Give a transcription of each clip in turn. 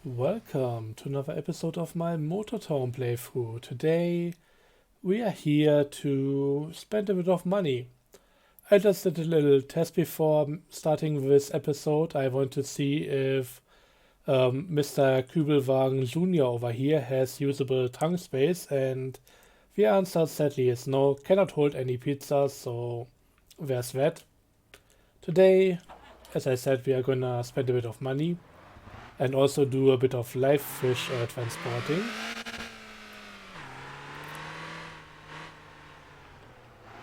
Welcome to another episode of my Motortown playthrough. Today we are here to spend a bit of money. I just did a little test before starting this episode. I want to see if Mr. Kübelwagen Jr. over here has usable trunk space, and the answer sadly is no, cannot hold any pizzas, so there's that. Today, as I said, we are gonna spend a bit of money and also do a bit of live fish transporting.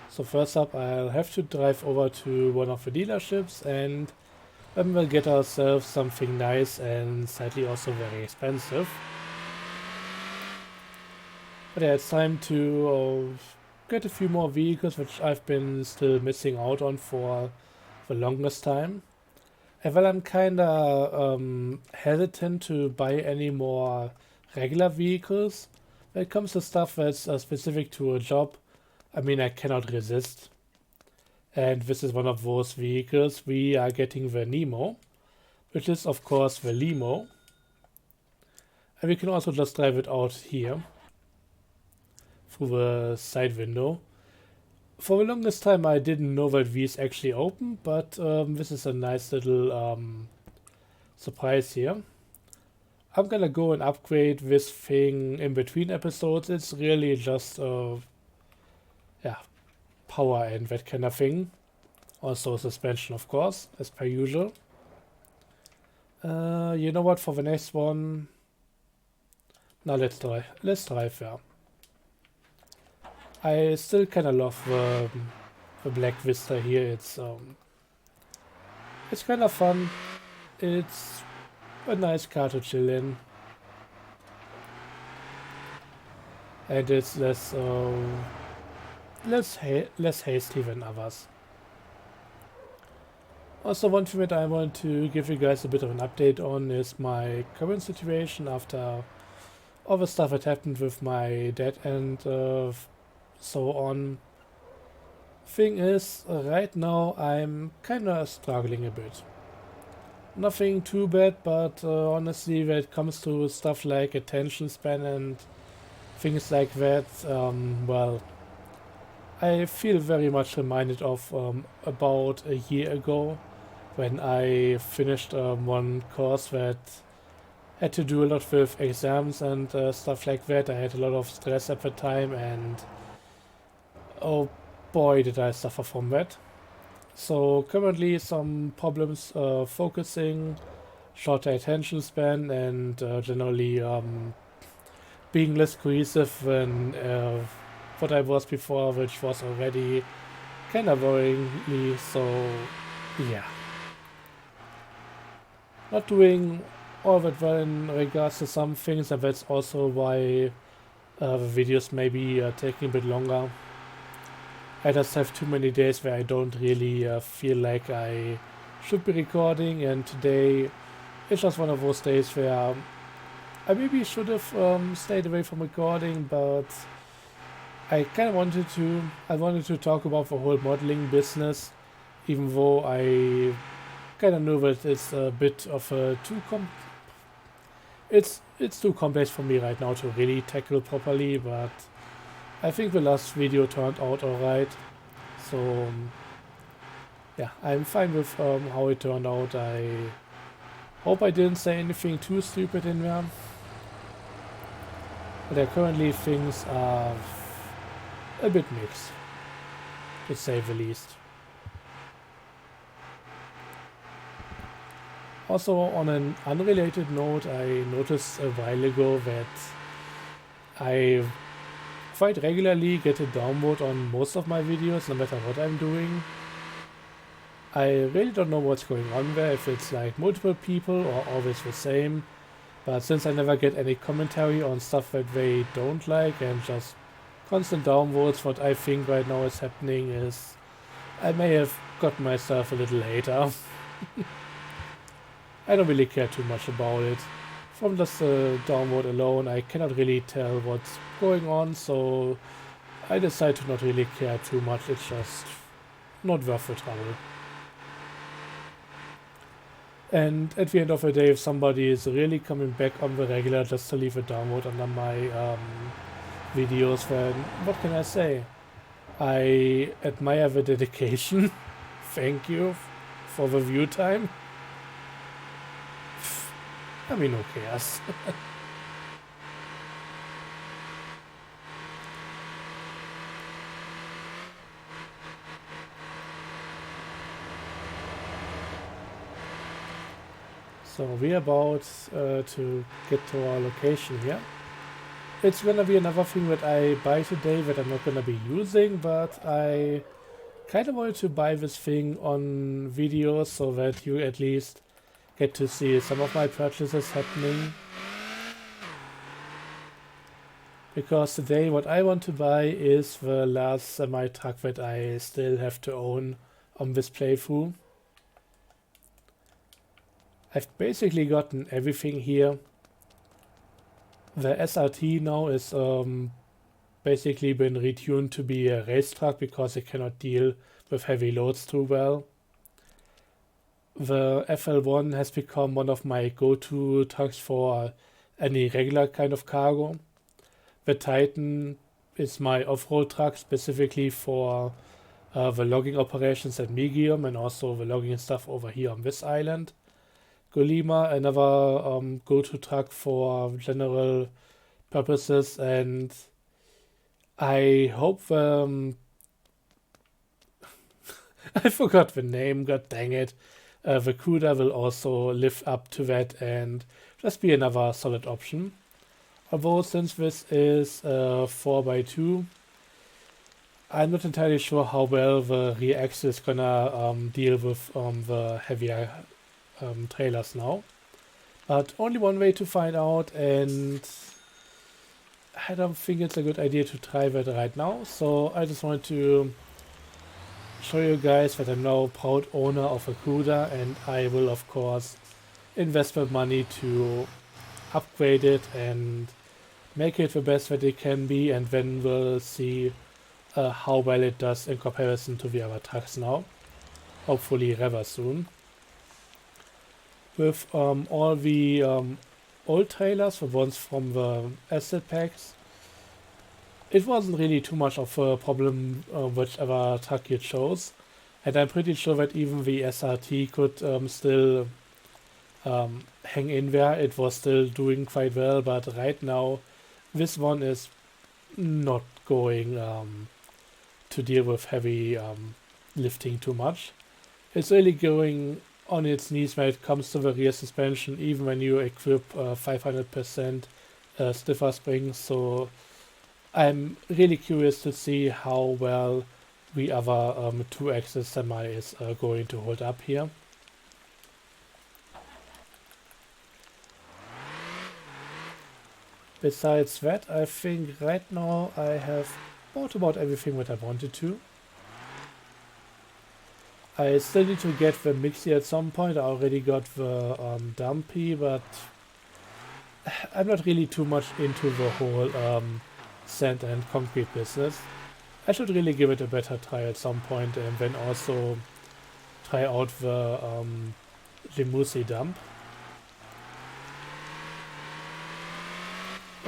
So first up, I'll have to drive over to one of the dealerships and then we'll get ourselves something nice and sadly also very expensive. But yeah, it's time to get a few more vehicles which I've been still missing out on for the longest time. And well, I'm kinda hesitant to buy any more regular vehicles. When it comes to stuff that's specific to a job, I mean, I cannot resist. And this is one of those vehicles. We are getting the Nemo, which is of course the limo. And we can also just drive it out here through the side window. For the longest time I didn't know that these actually open, but this is a nice little surprise here. I'm gonna go and upgrade this thing in between episodes. It's really just yeah, power and that kind of thing. Also suspension, of course, as per usual. You know what? For the next one, now let's try. Let's drive there. I still kind of love the Black Vista here. It's kind of fun. It's a nice car to chill in, and it's less hasty than others. Also, one thing that I want to give you guys a bit of an update on is my current situation after all the stuff that happened with my dad and so on. Thing is, right now I'm kinda struggling a bit. Nothing too bad, but honestly, when it comes to stuff like attention span and things like that, well, I feel very much reminded of about a year ago when I finished one course that had to do a lot with exams and stuff like that. I had a lot of stress at the time, and oh boy, did I suffer from that. So currently some problems focusing, shorter attention span, and generally being less cohesive than what I was before, which was already kind of worrying me. So yeah, not doing all that well in regards to some things, and that's also why the videos may be taking a bit longer. I just have too many days where I don't really feel like I should be recording, and today it's just one of those days where I maybe should have stayed away from recording, but I kind of wanted to. I wanted to talk about the whole modeling business, even though I kind of know that it's a bit of a it's too complex for me right now to really tackle properly, but I think the last video turned out alright. So yeah, I'm fine with how it turned out. I hope I didn't say anything too stupid in there. But currently things are a bit mixed, to say the least. Also, on an unrelated note, I noticed a while ago that I quite regularly get a downvote on most of my videos, no matter what I'm doing. I really don't know what's going on there, if it's like multiple people or always the same. But since I never get any commentary on stuff that they don't like and just constant downvotes, what I think right now is happening is I may have got myself a little hater. I don't really care too much about it. From just the downvote alone, I cannot really tell what's going on, so I decide to not really care too much. It's just not worth the trouble. And at the end of the day, if somebody is really coming back on the regular just to leave a download under my videos, then what can I say? I admire the dedication. Thank you for the view time. I mean, who cares? So we're about to get to our location here. It's gonna be another thing that I buy today that I'm not gonna be using, but I kind of wanted to buy this thing on video so that you at least get to see some of my purchases happening. Because today what I want to buy is the last semi-truck that I still have to own on this playthrough. I've basically gotten everything here. The SRT now is basically been retuned to be a race truck because it cannot deal with heavy loads too well. The FL1 has become one of my go-to trucks for any regular kind of cargo. The Titan is my off-road truck specifically for the logging operations at Megium and also the logging stuff over here on this island. Golima, another go-to truck for general purposes, and I hope I forgot the name, god dang it. The CUDA will also live up to that and just be another solid option. Although since this is 4x2, I'm not entirely sure how well the rear axle is gonna deal with the heavier trailers now. But only one way to find out, and I don't think it's a good idea to try that right now. So I just wanted to show you guys that I'm now a proud owner of a CUDA, and I will of course invest my money to upgrade it and make it the best that it can be, and then we'll see how well it does in comparison to the other trucks now. Hopefully rather soon. With all the old trailers, the ones from the asset packs, it wasn't really too much of a problem whichever truck you chose. And I'm pretty sure that even the SRT could still hang in there. It was still doing quite well, but right now this one is not going to deal with heavy lifting too much. It's really going on its knees when it comes to the rear suspension, even when you equip 500% stiffer springs. So I'm really curious to see how well the other 2-axis semi is going to hold up here. Besides that, I think right now I have bought about everything that I wanted to. I still need to get the mixie at some point. I already got the dumpy, but I'm not really too much into the whole sand and concrete business. I should really give it a better try at some point, and then also try out the Limousi dump.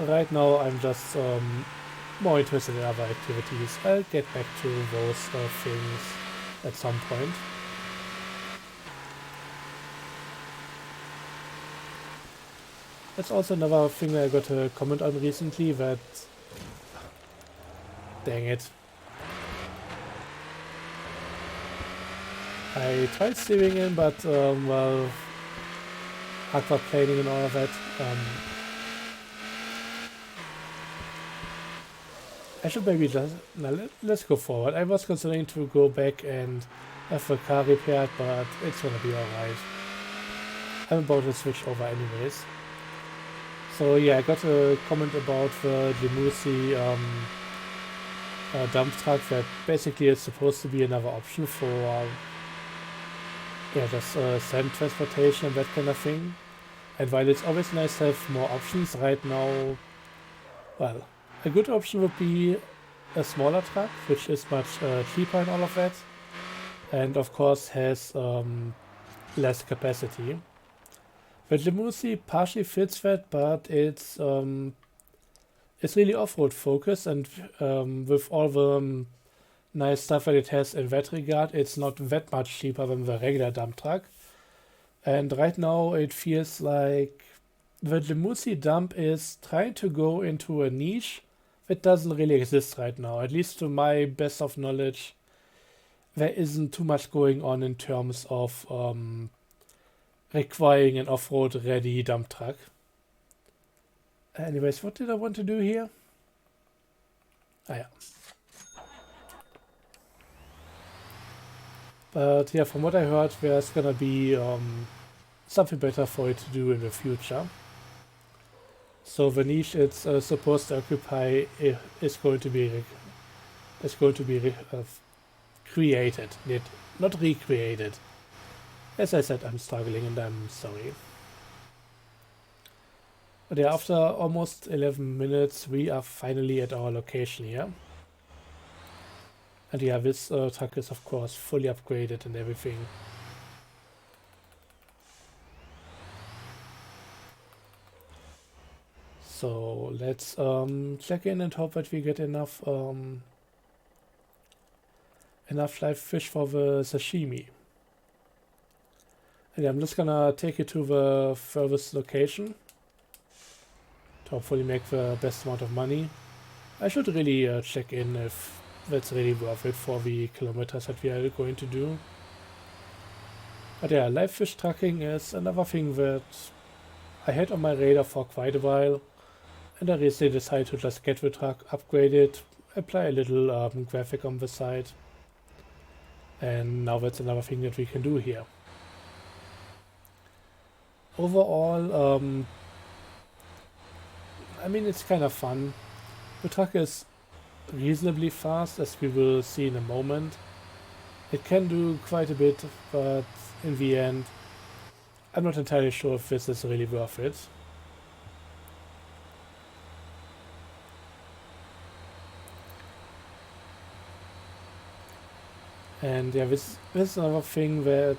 Right now I'm just more interested in other activities. I'll get back to those things at some point. That's also another thing that I got a comment on recently, that... Dang it. I tried steering in, but well, aquaplaning and all of that. I should maybe just... let's go forward. I was considering to go back and have the car repaired, but it's gonna be alright. I'm about to switch over anyways. So yeah, I got a comment about the Limousi dump truck that basically is supposed to be another option for just sand transportation and that kind of thing. And while it's always nice to have more options right now, well, a good option would be a smaller truck, which is much cheaper and all of that, and of course has less capacity. The Limousine partially fits that, but it's really off-road focused, and with all the nice stuff that it has in that regard, it's not that much cheaper than the regular dump truck. And right now it feels like the Limousine dump is trying to go into a niche that doesn't really exist right now. At least to my best of knowledge, there isn't too much going on in terms of requiring an off-road ready dump truck. Anyways, what did I want to do here? Ah, yeah. But yeah, from what I heard, there's gonna be something better for it to do in the future. So the niche it's supposed to occupy is going to be created, not recreated. As I said, I'm struggling and I'm sorry. But yeah, after almost 11 minutes, we are finally at our location here. And yeah, this truck is of course fully upgraded and everything. So let's check in and hope that we get enough live fish for the sashimi. And yeah, I'm just gonna take it to the furthest location to hopefully make the best amount of money. I should really check in if that's really worth it for the kilometers that we are going to do. But yeah, live fish tracking is another thing that I had on my radar for quite a while, and I recently decided to just get the truck upgraded, apply a little graphic on the side, and now that's another thing that we can do here. Overall, I mean, it's kind of fun. The truck is reasonably fast, as we will see in a moment. It can do quite a bit, but in the end, I'm not entirely sure if this is really worth it. And yeah, this is another thing that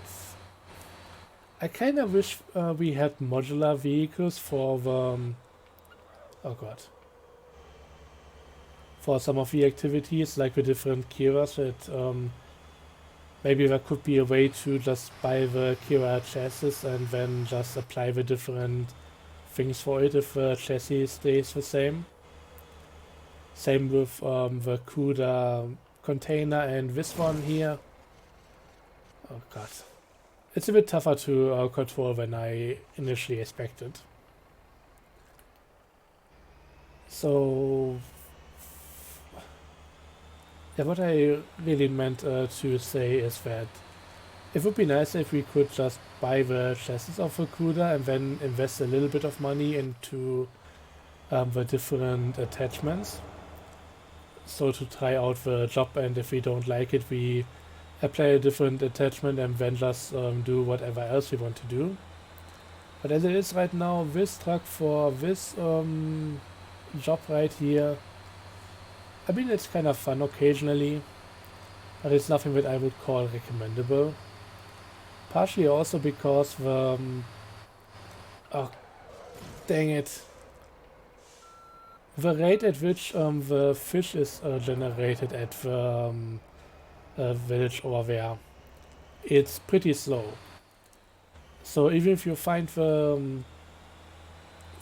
I kind of wish we had modular vehicles for the oh god, for some of the activities, like the different Kiras. That maybe there could be a way to just buy the Kira chassis and then just apply the different things for it if the chassis stays the same. Same with the CUDA container and this one here. Oh god. It's a bit tougher to control than I initially expected. So yeah, what I really meant to say is that it would be nice if we could just buy the chassis of the CUDA and then invest a little bit of money into the different attachments. So to try out the job, and if we don't like it, we apply a different attachment and then just do whatever else we want to do. But as it is right now, this truck for this job right here, I mean, it's kind of fun occasionally, but it's nothing that I would call recommendable. Partially also because the oh, dang it. The rate at which the fish is generated at the village over there, it's pretty slow. So even if you find the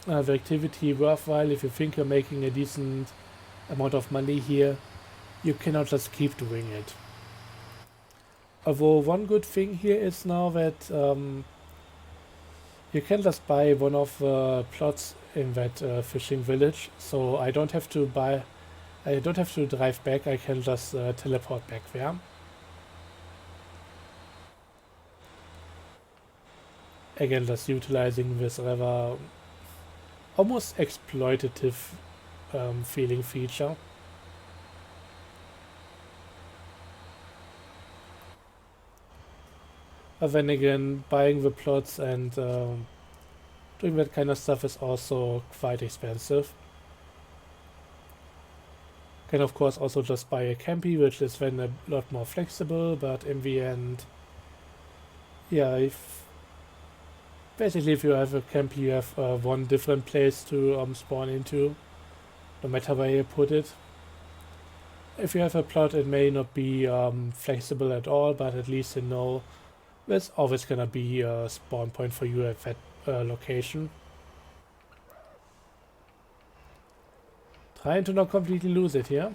activity worthwhile, if you think you're making a decent amount of money here, you cannot just keep doing it. Although one good thing here is now that you can just buy one of the plots in that fishing village, so I don't have to drive back, I can just teleport back there. Again, just utilizing this rather almost exploitative feeling feature. But then again, buying the plots and doing that kind of stuff is also quite expensive. Can of course also just buy a campy, which is then a lot more flexible, but in the end, yeah, Basically, if you have a camp, you have one different place to spawn into, no matter where you put it. If you have a plot, it may not be flexible at all, but at least you know there's always gonna be a spawn point for you at that location. Trying to not completely lose it here.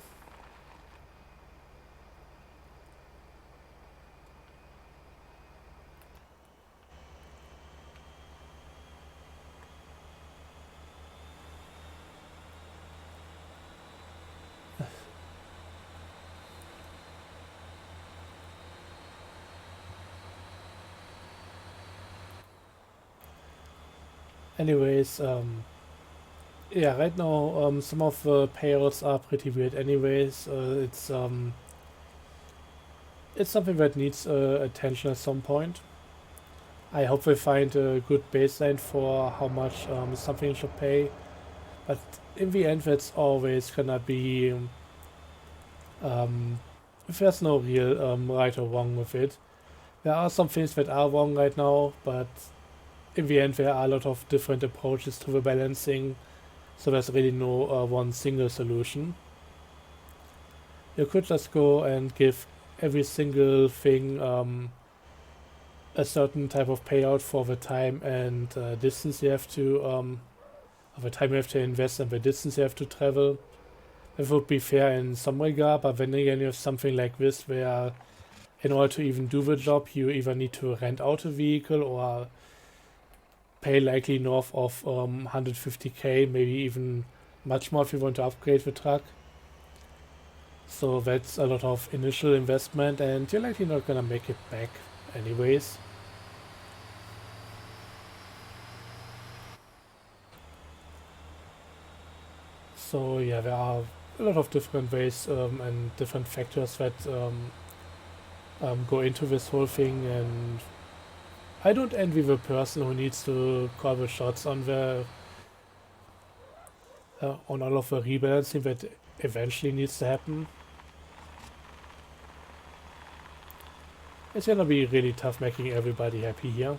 Anyways, yeah, right now some of the payouts are pretty weird. Anyways, it's something that needs attention at some point. I hope we find a good baseline for how much something should pay, but in the end, that's always gonna be if there's no real right or wrong with it. There are some things that are wrong right now, but in the end, there are a lot of different approaches to the balancing, so there's really no one single solution. You could just go and give every single thing a certain type of payout for the time and distance you have to, the time you have to invest and the distance you have to travel. It would be fair in some regard, but then again, you have something like this where, in order to even do the job, you either need to rent out a vehicle or pay likely north of 150k, maybe even much more if you want to upgrade the truck. So that's a lot of initial investment, and you're likely not gonna make it back anyways. So yeah, there are a lot of different ways and different factors that go into this whole thing, and I don't envy the person who needs to call the shots on the on all of the rebalancing that eventually needs to happen. It's gonna be really tough making everybody happy here.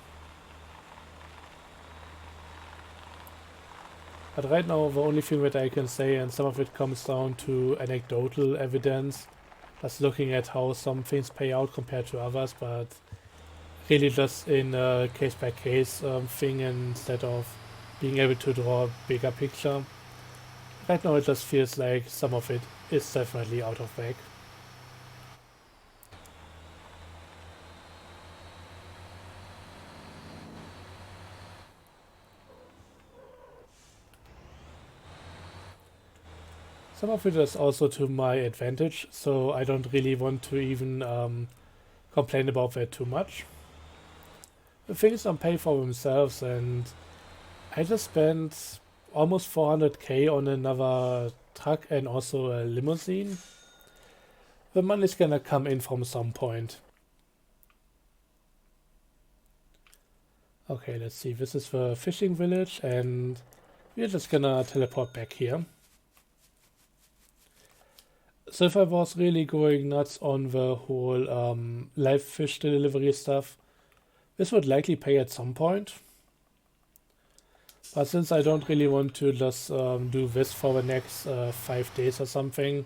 But right now, the only thing that I can say, and some of it comes down to anecdotal evidence, just looking at how some things pay out compared to others, but really just in a case-by-case thing instead of being able to draw a bigger picture. Right now, it just feels like some of it is definitely out of whack. Some of it is also to my advantage, so I don't really want to even complain about that too much. The things don't pay for themselves, and I just spent almost 400k on another truck and also a limousine. The money's gonna come in from some point. Okay, let's see. This is the fishing village, and we're just gonna teleport back here. So if I was really going nuts on the whole live fish delivery stuff, this would likely pay at some point. But since I don't really want to just do this for the next 5 days or something,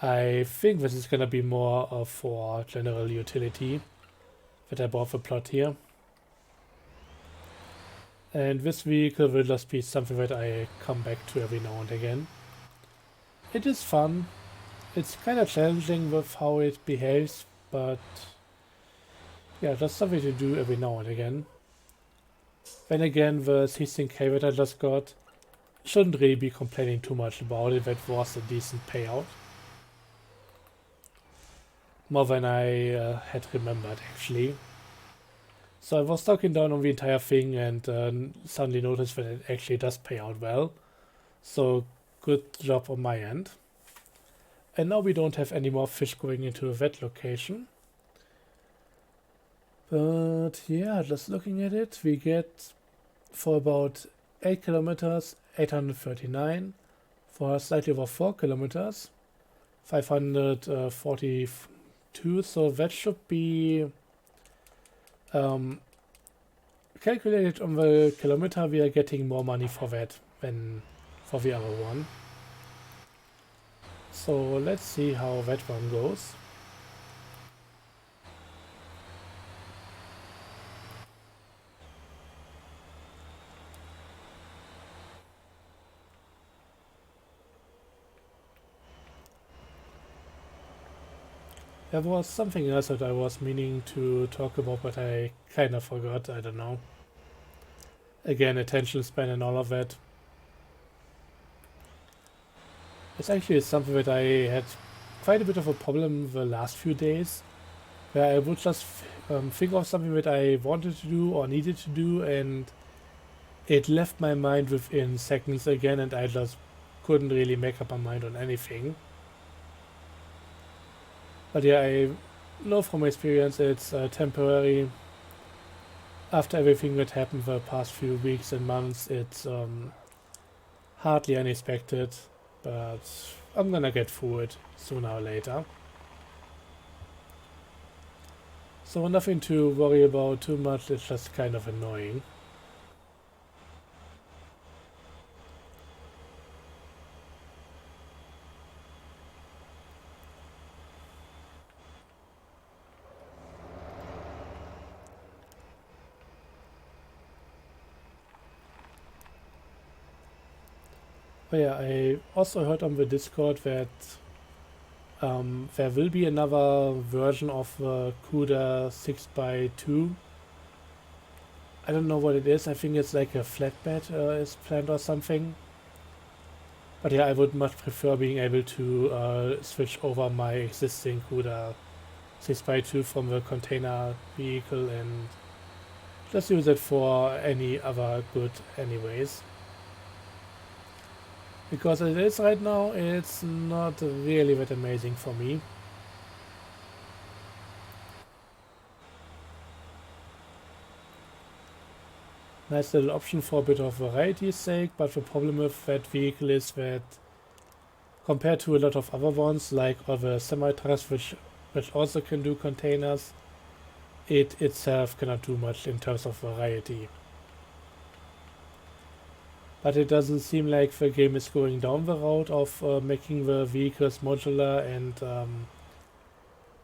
I think this is gonna be more for general utility that I bought the plot here. And this vehicle will just be something that I come back to every now and again. It is fun. It's kind of challenging with how it behaves, but yeah, just something to do every now and again. Then again, the 16k that I just got, shouldn't really be complaining too much about it. That was a decent payout. More than I had remembered, actually. So I was looking down on the entire thing and suddenly noticed that it actually does pay out well. So good job on my end. And now we don't have any more fish going into that location. But yeah, just looking at it, we get for about 8 kilometers 839, for slightly over 4 kilometers 542, so that should be calculated on the kilometer, we are getting more money for that than for the other one. So let's see how that one goes. There was something else that I was meaning to talk about, but I kind of forgot. I don't know. Again, attention span and all of that. It's actually something that I had quite a bit of a problem the last few days, where I would just think of something that I wanted to do or needed to do, and it left my mind within seconds again, and I just couldn't really make up my mind on anything. But yeah, I know from experience it's temporary. After everything that happened the past few weeks and months, it's hardly unexpected, but I'm gonna get through it sooner or later. So nothing to worry about too much, it's just kind of annoying. But yeah, I also heard on the Discord that there will be another version of the CUDA 6x2. I don't know what it is. I think it's like a flatbed is planned or something. But yeah, I would much prefer being able to switch over my existing CUDA 6x2 from the container vehicle and just use it for any other good anyways. Because it is right now, it's not really that amazing for me. Nice little option for a bit of variety's sake, but the problem with that vehicle is that compared to a lot of other ones, like all the semi-trucks which also can do containers, it itself cannot do much in terms of variety. But it doesn't seem like the game is going down the route of making the vehicles modular and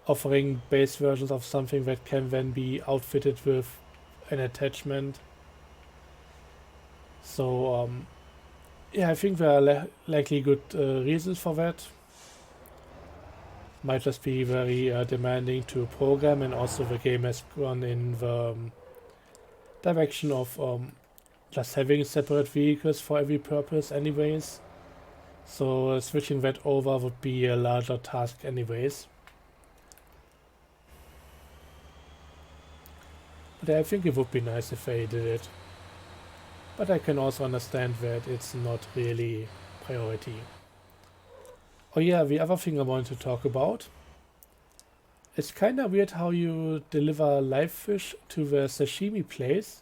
offering base versions of something that can then be outfitted with an attachment. So yeah, I think there are likely good reasons for that. Might just be very demanding to program, and also the game has gone in the direction of just having separate vehicles for every purpose anyways. So switching that over would be a larger task anyways. But I think it would be nice if they did it. But I can also understand that it's not really priority. Oh yeah, the other thing I wanted to talk about. It's kinda weird how you deliver live fish to the sashimi place.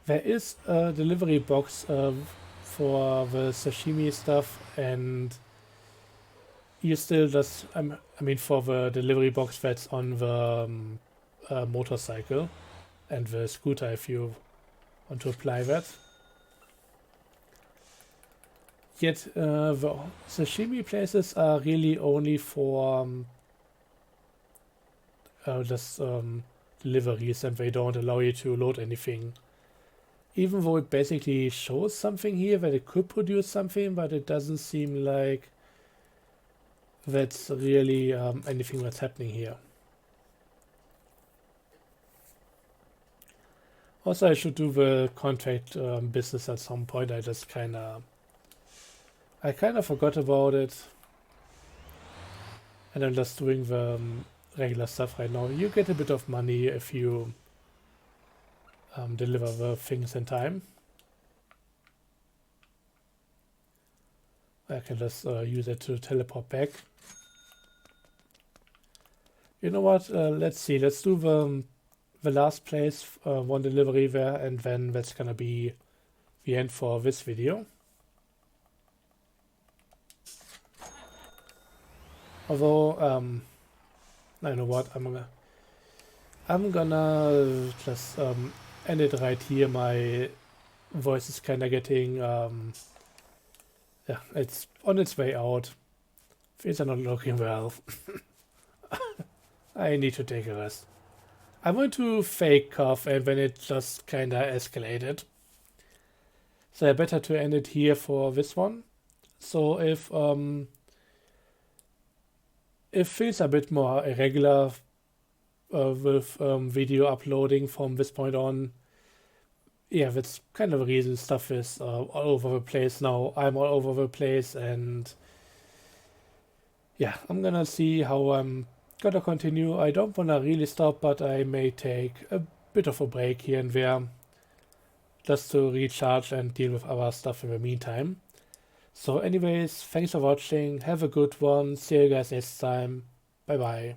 There is a delivery box for the sashimi stuff, and you still just, I mean, for the delivery box that's on the motorcycle and the scooter if you want to apply that. Yet the sashimi places are really only for just deliveries, and they don't allow you to load anything. Even though it basically shows something here that it could produce something, but it doesn't seem like that's really anything that's happening here. Also, I should do the contract business at some point. I kind of forgot about it, and I'm just doing the regular stuff right now. You get a bit of money if you deliver the things in time. I can just use it to teleport back. You know what? Let's see. Let's do the last place, one delivery there, and then that's gonna be the end for this video. Although, I know what I'm gonna just end it right here. My voice is kind of getting, yeah, it's on its way out. Things are not looking well. I need to take a rest. I want to fake cough and when it just kinda escalated. So better to end it here for this one. So if things are a bit more irregular with video uploading from this point on, yeah, that's kind of the reason stuff is all over the place now. I'm all over the place, and yeah, I'm gonna see how I'm gonna continue. I don't wanna really stop, but I may take a bit of a break here and there just to recharge and deal with other stuff in the meantime. So anyways, thanks for watching. Have a good one. See you guys next time. Bye bye.